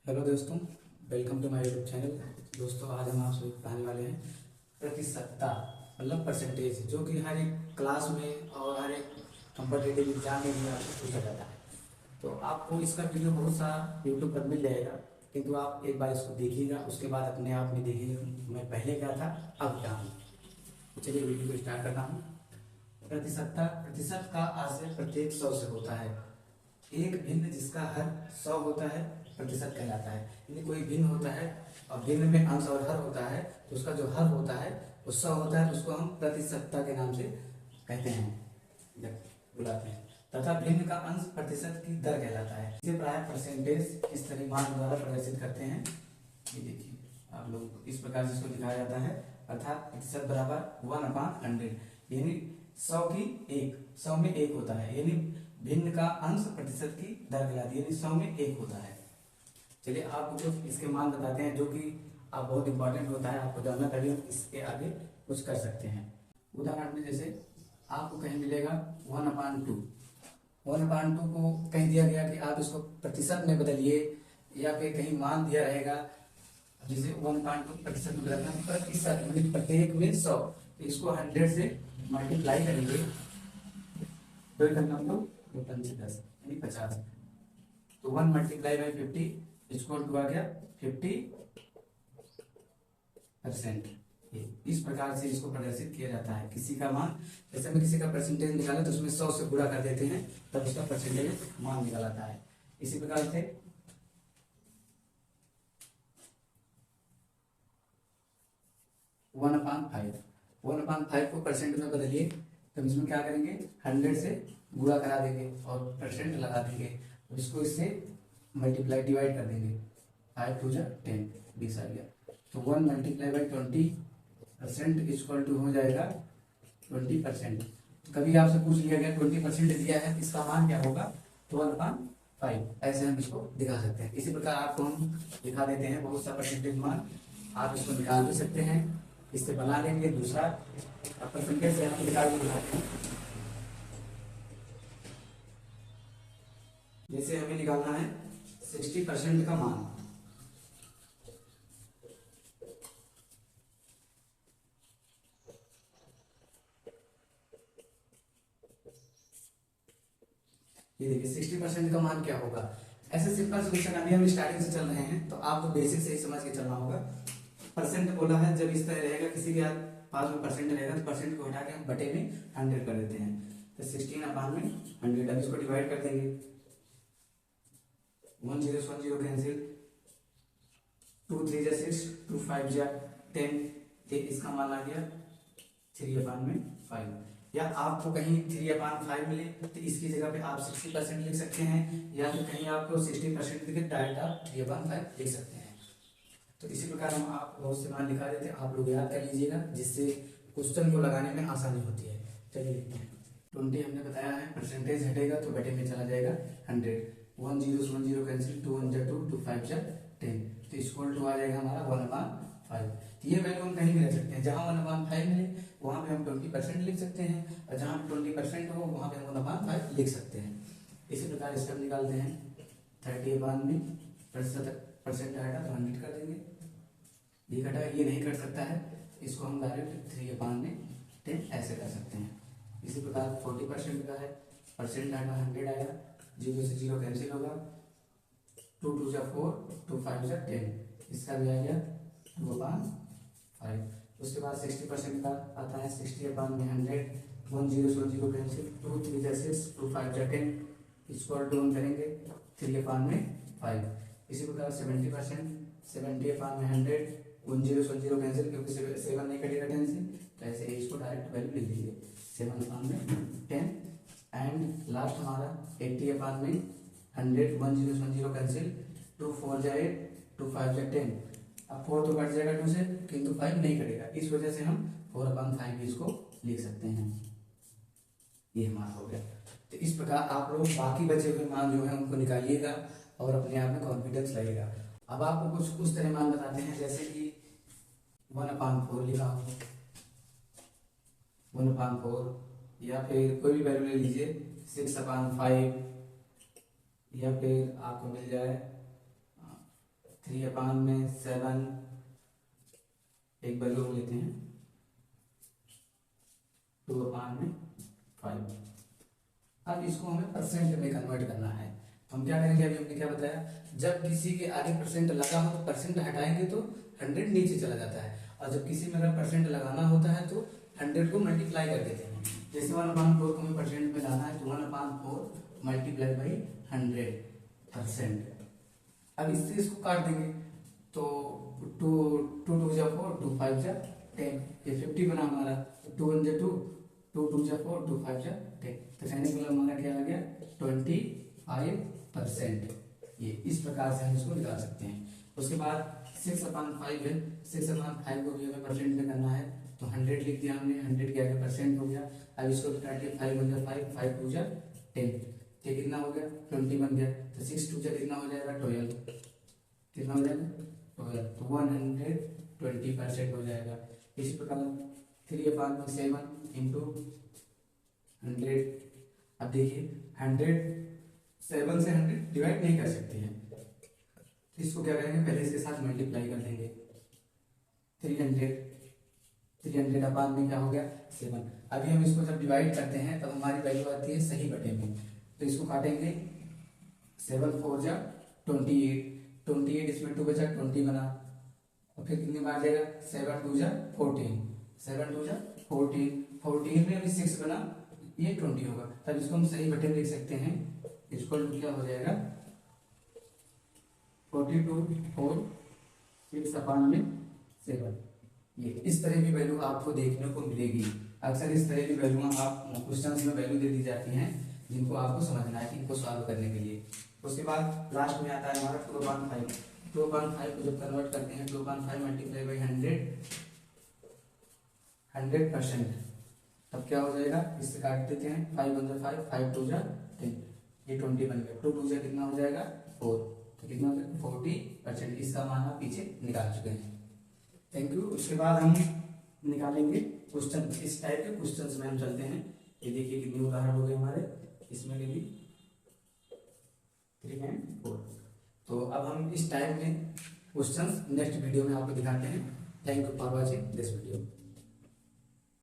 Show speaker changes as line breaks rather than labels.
Hello दोस्तों, welcome to my YouTube channel. दोस्तों, आज हम आपसे पढ़ाने वाले हैं प्रतिशतता, मतलब परसेंटेज, जो कि हर एक क्लास में और हर एक कॉम्पिटेटिव एग्जाम में भी आपसे पूछा जाता है। तो आपको इसका वीडियो बहुत सारा यूट्यूब पर मिल जाएगा, किंतु आप एक बार इसको देखिएगा, उसके बाद अपने आप में देखिएगा मैं पहले क्या था, अब क्या हूँ। तो चलिए वीडियो को स्टार्ट करता हूँ। प्रतिशतता, प्रतिशत का आशय प्रत्येक 100 से होता है। एक भिन्न जिसका हर 100 होता है प्रतिशत कहलाता है। यदि कोई भिन्न होता है और भिन्न में अंश और हर होता है, तो उसका जो हर होता है वो 100 होता है, तो उसको हम प्रतिशतता के नाम से कहते हैं, जब बुलाते हैं। तथा भिन्न का अंश प्रतिशत की दर कहलाता है। इसे प्राय परसेंटेज इस तरह मान द्वारा प्रदर्शित करते हैं। ये देखिए, आप लोग इस प्रकार से इसको दिखाया जाता है, अर्थात प्रतिशत बराबर 1/100, यानी 100 की एक, 100 में एक होता है, यानी भिन्न का अंश प्रतिशत की दर कहलाती है, यानी 100 में एक होता है। चलिए आपको कुछ इसके मान बताते हैं, जो कि आप बहुत इंपॉर्टेंट होता है आपको जानना, तभी हम इसके आगे कुछ कर सकते हैं। उदाहरण में जैसे आपको कहीं मिलेगा 1/2, 1/2 को कहीं दिया गया कि आप इसको प्रतिशत में बदलिए, या फिर कहीं मान दिया रहेगा जैसे 1/2 प्रतिशत में बदलना, प्रतिशत मतलब प्रत्येक में 100, तो इसको 100 से मल्टीप्लाई करेंगे, दो करना हम लोग, 2 पंचे 10 यानी 50, तो 1 मल्टीप्लाई बाई 50 इसको आ गया 50%। इस प्रकार से इसको प्रदर्शित किया जाता है। किसी का मान, जैसे हमें किसी का परसेंटेज निकाला तो उसमें 100 से गुणा कर देते हैं, तब उसका परसेंटेज मान निकल आता है। इसी प्रकार से 1/5 को परसेंट में बदलिए, तो इसमें क्या करेंगे, 100 से गुणा करा देंगे और परसेंट लगा देंगे, तो इसको इससे मल्टीप्लाई डिवाइड कर देंगे, 5 2 10, 20 आ गया। तो 1 मल्टीप्लाई बाई 20% इक्वल टू हो जाएगा 20%। कभी आपसे पूछ लिया गया 20% दिया है, इसका मान क्या होगा, तो 1/5, ऐसे हम इसको दिखा सकते हैं। इसी प्रकार आपको हम दिखा देते हैं बहुत सा परसेंटेज मान, आप इसको निकाल भी सकते हैं, इससे बना लेंगे दूसरा परसेंटेज से हम निकाल भी दिखाते हैं। जैसे हमें निकालना है 60% का मान, ये देखिए 60% का मान क्या होगा। ऐसे सिंपल सोल्यूशन अभी हम स्टार्टिंग से चल रहे हैं, तो आपको बेसिक से ही समझ के चलना होगा। परसेंट बोला है, जब इस तरह रहेगा, किसी के पास में परसेंट रहेगा, तो परसेंट को हटा के हम बटे में 100 कर देते हैं, तो 16/100। अब इसको डिवाइड कर देंगे, 1 0 1 0 कैंसिल, 2 3 6, 2 5 10, इसका मान आ गया 3/5। या आपको कहीं 3/5 मिले तो इसकी जगह पे आप 60% लिख सकते हैं, या फिर कहीं आपको 60% लिखे डायरेक्ट आप 3/5 लिख सकते हैं। तो इसी प्रकार हम आप बहुत से मान लिखा देते हैं, आप लोग याद कर लीजिएगा, जिससे क्वेश्चन को लगाने में आसानी होती है। चलिए लिखते हैं। 20 हमने बताया है, परसेंटेज हटेगा तो बटे में चला जाएगा 100, 1 0 1 0 कैंसिल, 2 1 2, 2 5 10, तो इक्वल टू आ जाएगा हमारा 1/5। तो ये वैल्यू हम कहीं भी रख सकते हैं, जहाँ 1/5 मिले वहाँ पे हम 20% लिख सकते हैं, और जहाँ 20% हो वहाँ पे हम 1/5 लिख सकते हैं। इसी प्रकार स्टेप निकालते हैं। 30 में परसेंट आएगा तो 100 कर देंगे, ये घटा, ये नहीं कर सकता है, इसको हम डायरेक्ट 3/10 ऐसे कर सकते हैं। इसी प्रकार 40% का है, परसेंट आएगा 100 आएगा, 0 से 0 कैंसिल होगा, 2 2 4, 2 5 10, इसका भी आ गया 2/5। उसके बाद 60% का आता है, 60/100, 1 0 1 0 कैंसिल, 2 3 6, 2 5 10, इसको और डोन करेंगे 3/5। इसी प्रकार 70%, 70/100, 1 0 1 0 कैंसिल, क्योंकि 7 नहीं कटेगा 10 से, तो ऐसे ही इसको डायरेक्ट वैल्यू लिख दीजिए 7/10। एंड लास्ट हमारा 80/100, 1 0 1 0 कैंसिल, 2 4 8, 2 5 10, अब 4 तो कट जाएगा 2 से, किंतु 5 नहीं कटेगा, इस वजह से हम 4/5 इसको लिख सकते हैं। ये हमारा हो गया। तो इस प्रकार आप लोग बाकी बचे हुए मान जो है उनको निकालिएगा और अपने आप में कॉन्फिडेंस लगेगा। अब आपको कुछ उस तरह मान बताते हैं, जैसे कि 1/4 लिखा हो, 1/4, या फिर कोई भी वैल्यू ले लीजिए 6/5, या फिर आपको मिल जाए 3/7 एक वैल्यू लेते हैं 2/5। अब इसको हमें परसेंट में कन्वर्ट करना है। हम क्या करेंगे, अभी हमने क्या बताया, जब किसी के आगे परसेंट लगा हो तो परसेंट हटाएंगे तो 100 नीचे चला जाता है, और जब किसी में अगर परसेंट लगाना होता है तो 100 को मल्टीप्लाई कर देते हैं। जैसे 1/4 को हमें परसेंट में लाना है तो 1/4 मल्टीप्लाई बाई 100%। अब इससे इसको काट देंगे तो 2 2 2 जा 4, 2 5 जा 10, ये 50 बना हमारा। 2 1 जा 2, 2 2 जा 4, 2 5 जा 10, तो कहने का मतलब हमारा क्या आ गया 25%। ये इस प्रकार से हम इसको निकाल सकते हैं। उसके बाद 6/5 है, 6/5 को भी हमें परसेंट में करना है तो 100 लिख दिया हमने, 100 के आगे परसेंट हो गया। अब इसको काटिए, 5 1 जा 5, 5 2 जा 10, ये कितना हो गया 20 बन गया। तो 6 2 जा कितना हो जाएगा 12, कितना हो जाएगा 12, तो 120% हो जाएगा। इसी प्रकार 3/7 इंटू 100। अब देखिए 100 7 से 100 डिवाइड नहीं कर सकते हैं, तो इसको क्या करेंगे, पहले इसके साथ मल्टीप्लाई कर देंगे। 300 अपान में क्या हो गया 7। अभी हम इसको जब डिवाइड करते हैं तब हमारी वैल्यू आती है सही बटे में, तो इसको काटेंगे 7 4 जा 28, इसमें 2 बचा 20 बना, और फिर कितनी बार जाएगा 7 2 जा 14, 7 2 जा 14 में अभी 6 बना, ये 20 होगा। तब इसको हम सही बटे में लिख सकते हैं, इसको क्या हो जाएगा 42 4 6/7। ये इस तरह की वैल्यू आपको देखने को मिलेगी। अक्सर इस तरह की वैल्यू आप क्वेश्चंस में वैल्यू दे दी जाती हैं जिनको आपको समझना है, इनको सॉल्व करने के लिए। उसके बाद लास्ट में आता है हमारा 2/5। 2/5 को जब कन्वर्ट करते हैं 2/5 मल्टीप्लाई बाई 100%, तब क्या हो जाएगा, इससे काट देते हैं 5 1 जा 5, 5 2 जा 10, ये 20 बन गया। 2 2 जा कितना हो जाएगा 4, तो कितना हो जाएगा 40%। इसका मान आप पीछे निकाल चुके हैं। Thank you. उसके बाद हम निकालेंगे क्वेश्चन, इस टाइप के क्वेश्चंस में हम चलते हैं। ये देखिए कितने उदाहरण हो गए हमारे, इसमें भी 3 and 4। तो अब हम इस टाइप में क्वेश्चंस नेक्स्ट वीडियो में आपको दिखाते हैं। Thank you for watching this video.